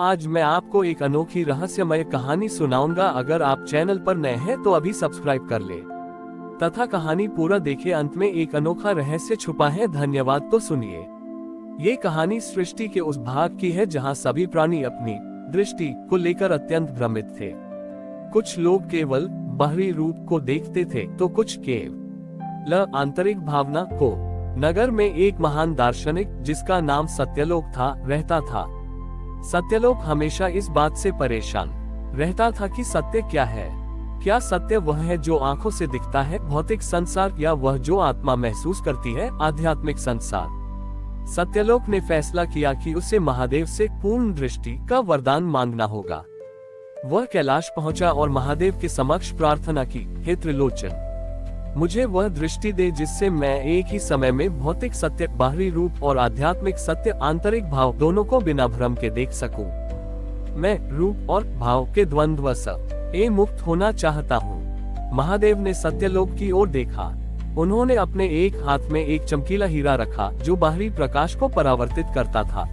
आज मैं आपको एक अनोखी रहस्यमय कहानी सुनाऊंगा। अगर आप चैनल पर नए हैं तो अभी सब्सक्राइब कर ले तथा कहानी पूरा देखे। अंत में एक अनोखा रहस्य छुपा है। धन्यवाद। तो सुनिए, ये कहानी सृष्टि के उस भाग की है जहाँ सभी प्राणी अपनी दृष्टि को लेकर अत्यंत भ्रमित थे। कुछ लोग केवल बाहरी रूप को देखते थे तो कुछ केवल आंतरिक भावना को। नगर में एक महान दार्शनिक जिसका नाम सत्यलोक था रहता था। सत्यलोक हमेशा इस बात से परेशान रहता था कि सत्य क्या है। क्या सत्य वह है जो आंखों से दिखता है, भौतिक संसार, या वह जो आत्मा महसूस करती है, आध्यात्मिक संसार। सत्यलोक ने फैसला किया कि उसे महादेव से पूर्ण दृष्टि का वरदान मांगना होगा। वह कैलाश पहुंचा और महादेव के समक्ष प्रार्थना की, हे त्रिलोचन, मुझे वह दृष्टि दे जिससे मैं एक ही समय में भौतिक सत्य, बाहरी रूप और आध्यात्मिक सत्य, आंतरिक भाव दोनों को बिना भ्रम के देख सकूं। मैं रूप और भाव के द्वंद्व से मुक्त होना चाहता हूँ। महादेव ने सत्यलोक की ओर देखा। उन्होंने अपने एक हाथ में एक चमकीला हीरा रखा जो बाहरी प्रकाश को परावर्तित करता था।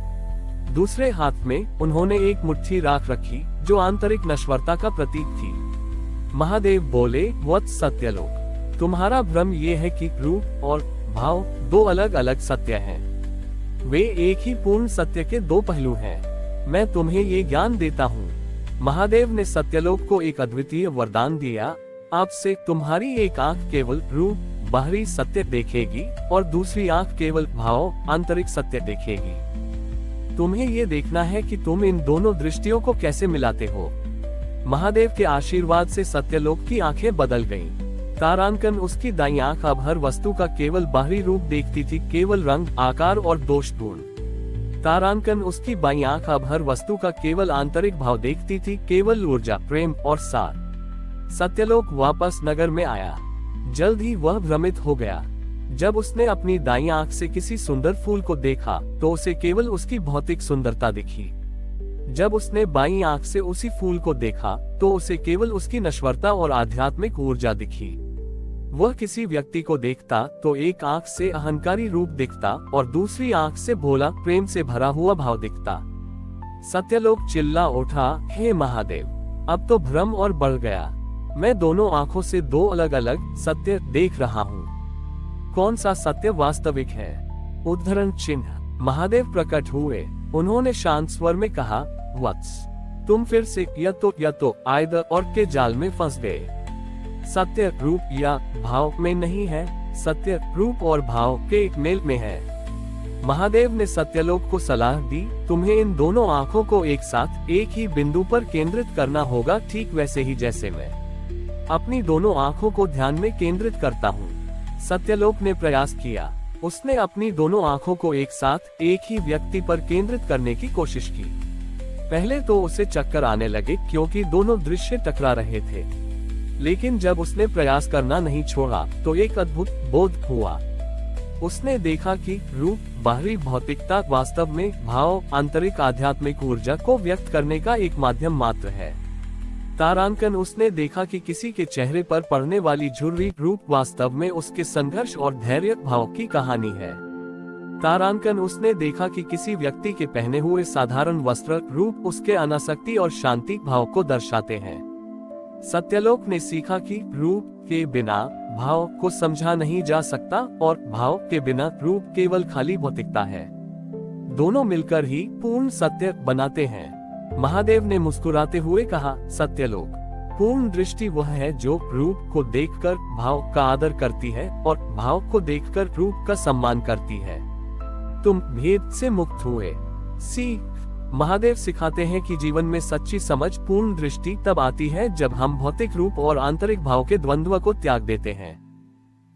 दूसरे हाथ में उन्होंने एक मुट्ठी राख रखी जो आंतरिक नश्वरता का प्रतीक थी। महादेव बोले, वत्स सत्यलोक, तुम्हारा भ्रम ये है कि रूप और भाव दो अलग अलग सत्य हैं। वे एक ही पूर्ण सत्य के दो पहलू हैं। मैं तुम्हें ये ज्ञान देता हूँ। महादेव ने सत्यलोक को एक अद्वितीय वरदान दिया। अब से तुम्हारी एक आंख केवल रूप, बाहरी सत्य देखेगी और दूसरी आंख केवल भाव, आंतरिक सत्य देखेगी। तुम्हें ये देखना है कि तुम इन दोनों दृष्टियों को कैसे मिलाते हो। महादेव के आशीर्वाद से सत्यलोक की आंखें बदल गईं। तारांकन, उसकी दाईं आंख अब हर वस्तु का केवल बाहरी रूप देखती थी, केवल रंग, आकार और दोषपूर्ण। तारांकन, उसकी बाईं आंख अब हर वस्तु का केवल आंतरिक भाव देखती थी, केवल ऊर्जा, प्रेम और सार। सत्यलोक वापस नगर में आया। जल्द ही वह भ्रमित हो गया। जब उसने अपनी दाईं आंख से किसी सुंदर फूल को देखा तो उसे केवल उसकी भौतिक सुंदरता दिखी। जब उसने बाईं आंख से उसी फूल को देखा तो उसे केवल उसकी नश्वरता और आध्यात्मिक ऊर्जा दिखी। वह किसी व्यक्ति को देखता तो एक आंख से अहंकारी रूप दिखता और दूसरी आंख से भोला, प्रेम से भरा हुआ भाव दिखता। सत्यलोक चिल्ला उठा, हे महादेव, अब तो भ्रम और बढ़ गया। मैं दोनों आंखों से दो अलग अलग सत्य देख रहा हूँ। कौन सा सत्य वास्तविक है? उद्धरण चिन्ह। महादेव प्रकट हुए। उन्होंने शांत स्वर में कहा, वत्स, तुम फिर से या तो आयद और के जाल में फंस गए। सत्य रूप या भाव में नहीं है, सत्य रूप और भाव के एक मेल में है। महादेव ने सत्यलोक को सलाह दी, तुम्हें इन दोनों आंखों को एक साथ एक ही बिंदु पर केंद्रित करना होगा, ठीक वैसे ही जैसे मैं अपनी दोनों आंखों को ध्यान में केंद्रित करता हूँ। सत्यलोक ने प्रयास किया। उसने अपनी दोनों आंखों को एक साथ एक ही व्यक्ति पर केंद्रित करने की कोशिश की। पहले तो उसे चक्कर आने लगे क्योंकि दोनों दृश्य टकरा रहे थे, लेकिन जब उसने प्रयास करना नहीं छोड़ा तो एक अद्भुत बोध हुआ। उसने देखा कि रूप, बाहरी भौतिकता वास्तव में भाव, आंतरिक आध्यात्मिक ऊर्जा को व्यक्त करने का एक माध्यम मात्र है। तारांकन, उसने देखा कि किसी के चेहरे पर पड़ने वाली झुर्री रूप वास्तव में उसके संघर्ष और धैर्य भाव की कहानी है। तारांकन, उसने देखा कि किसी व्यक्ति के पहने हुए साधारण वस्त्र रूप उसके अनासक्ति और शांति भाव को दर्शाते हैं। सत्यलोक ने सीखा कि रूप के बिना भाव को समझा नहीं जा सकता और भाव के बिना रूप केवल खाली भौतिकता है। दोनों मिलकर ही पूर्ण सत्य बनाते हैं। महादेव ने मुस्कुराते हुए कहा, सत्यलोक, पूर्ण दृष्टि वह है जो रूप को देखकर भाव का आदर करती है और भाव को देखकर रूप का सम्मान करती है। तुम भेद से मुक्त हुए। सीख। महादेव सिखाते हैं कि जीवन में सच्ची समझ, पूर्ण दृष्टि तब आती है जब हम भौतिक रूप और आंतरिक भाव के द्वंद्व को त्याग देते हैं।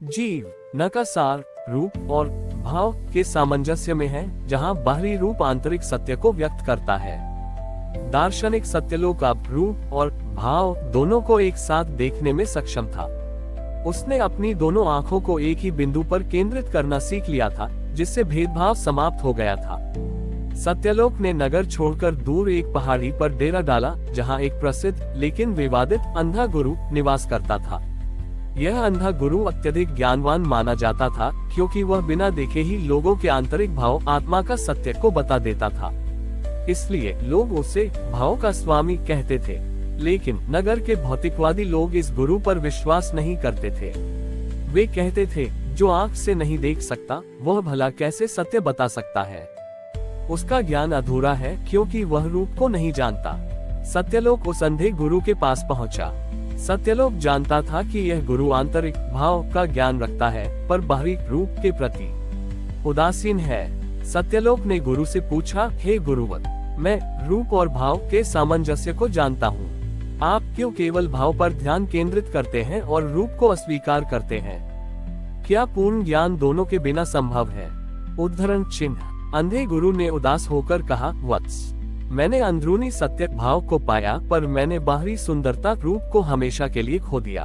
जीव न का सार रूप और भाव के सामंजस्य में है, जहाँ बाहरी रूप आंतरिक सत्य को व्यक्त करता है। दार्शनिक सत्यलोक अब रूप और भाव दोनों को एक साथ देखने में सक्षम था। उसने अपनी दोनों आंखों को एक ही बिंदु पर केंद्रित करना सीख लिया था, जिससे भेदभाव समाप्त हो गया था। सत्यलोक ने नगर छोड़कर दूर एक पहाड़ी पर डेरा डाला, जहां एक प्रसिद्ध लेकिन विवादित अंधा गुरु निवास करता था। यह अंधा गुरु अत्यधिक ज्ञानवान माना जाता था क्योंकि वह बिना देखे ही लोगों के आंतरिक भाव, आत्मा का सत्य को बता देता था। इसलिए लोग उसे भाव का स्वामी कहते थे। लेकिन नगर के भौतिकवादी लोग इस गुरु पर विश्वास नहीं करते थे। वे कहते थे, जो आंख से नहीं देख सकता वह भला कैसे सत्य बता सकता है। उसका ज्ञान अधूरा है क्योंकि वह रूप को नहीं जानता। सत्यलोक उस अंधे गुरु के पास पहुंचा। सत्यलोक जानता था कि यह गुरु आंतरिक भाव का ज्ञान रखता है पर बाहरी रूप के प्रति उदासीन है। सत्यलोक ने गुरु से पूछा, हे गुरुवर, मैं रूप और भाव के सामंजस्य को जानता हूँ। आप क्यों केवल भाव पर ध्यान केंद्रित करते हैं और रूप को अस्वीकार करते हैं? क्या पूर्ण ज्ञान दोनों के बिना संभव है? उद्धरण चिन्ह। अंधे गुरु ने उदास होकर कहा, वत्स, मैंने अंदरूनी सत्य भाव को पाया पर मैंने बाहरी सुंदरता रूप को हमेशा के लिए खो दिया।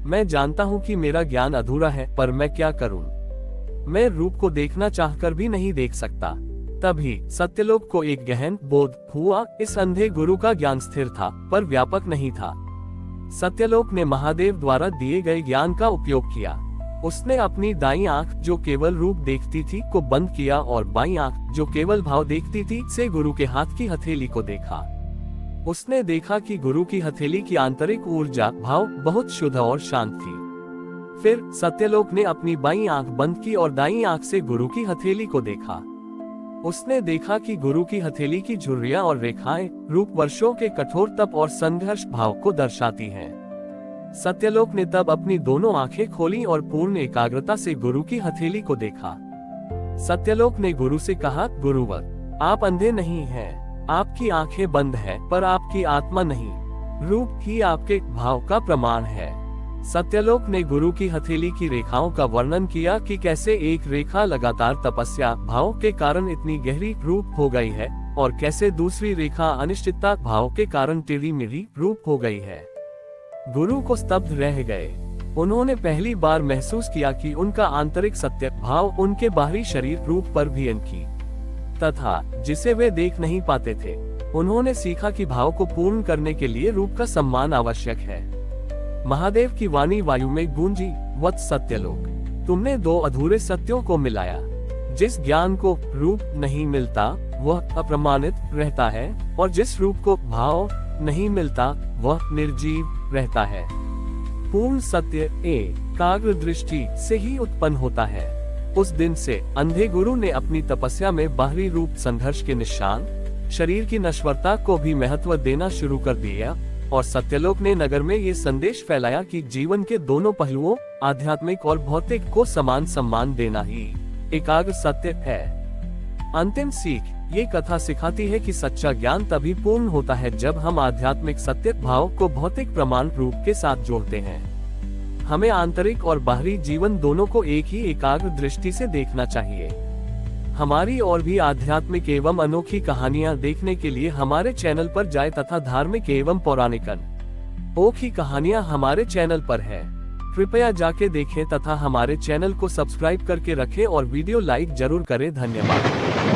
मैं जानता हूँ कि मेरा ज्ञान अधूरा है पर मैं क्या करूँ? मैं रूप को देखना चाहकर भी नहीं देख सकता। तभी सत्यलोक को एक गहन बोध हुआ। इस अंधे गुरु का ज्ञान स्थिर था पर व्यापक नहीं था। सत्यलोक ने महादेव द्वारा दिए गए ज्ञान का उपयोग किया। उसने अपनी दाईं आंख जो केवल रूप देखती थी को बंद किया और बाईं आंख जो केवल भाव देखती थी से गुरु के हाथ की हथेली को देखा। उसने देखा कि गुरु की हथेली की आंतरिक ऊर्जा भाव बहुत शुद्ध और शांत थी। फिर सत्यलोक ने अपनी बाईं आंख बंद की और दाईं आंख से गुरु की हथेली को देखा। उसने देखा कि गुरु की हथेली की झुर्रियां और रेखाएं रूप वर्षों के कठोर तप और संघर्ष भाव को दर्शाती हैं। सत्यलोक ने तब अपनी दोनों आंखें खोली और पूर्ण एकाग्रता से गुरु की हथेली को देखा। सत्यलोक ने गुरु से कहा, गुरुवर, आप अंधे नहीं हैं। आपकी आंखें बंद हैं, पर आपकी आत्मा नहीं। रूप ही आपके भाव का प्रमाण है। सत्यलोक ने गुरु की हथेली की रेखाओं का वर्णन किया कि कैसे एक रेखा लगातार तपस्या भाव के कारण इतनी गहरी रूप हो गई है और कैसे दूसरी रेखा अनिश्चितता भाव के कारण टेढ़ी मेढ़ी रूप हो गई है। गुरु को स्तब्ध रह गए। उन्होंने पहली बार महसूस किया कि उनका आंतरिक सत्य भाव उनके बाहरी शरीर रूप पर भी इनकी तथा जिसे वे देख नहीं पाते थे। उन्होंने सीखा कि भाव को पूर्ण करने के लिए रूप का सम्मान आवश्यक है। महादेव की वाणी वायु में गूंजी, वत्स सत्यलोक, तुमने दो अधूरे सत्यों को मिलाया। जिस ज्ञान को रूप नहीं मिलता वह अप्रमाणित रहता है और जिस रूप को भाव नहीं मिलता वह निर्जीव रहता है। पूर्ण सत्य एकाग्र दृष्टि से ही उत्पन्न होता है। उस दिन से अंधे गुरु ने अपनी तपस्या में बाहरी रूप संघर्ष के निशान, शरीर की नश्वरता को भी महत्व देना शुरू कर दिया और सत्यलोक ने नगर में ये संदेश फैलाया कि जीवन के दोनों पहलुओं आध्यात्मिक और भौतिक को समान सम्मान देना ही एकाग्र सत्य है। अंतिम सीख, ये कथा सिखाती है कि सच्चा ज्ञान तभी पूर्ण होता है जब हम आध्यात्मिक सत्य भाव को भौतिक प्रमाण रूप के साथ जोड़ते हैं। हमें आंतरिक और बाहरी जीवन दोनों को एक ही एकाग्र दृष्टि से देखना चाहिए। हमारी और भी आध्यात्मिक एवं अनोखी कहानियां देखने के लिए हमारे चैनल पर जाएं तथा धार्मिक एवं पौराणिक अनोखी कहानियां हमारे चैनल पर है। कृपया जाके देखें तथा हमारे चैनल को सब्सक्राइब करके रखें और वीडियो लाइक जरूर करें। धन्यवाद।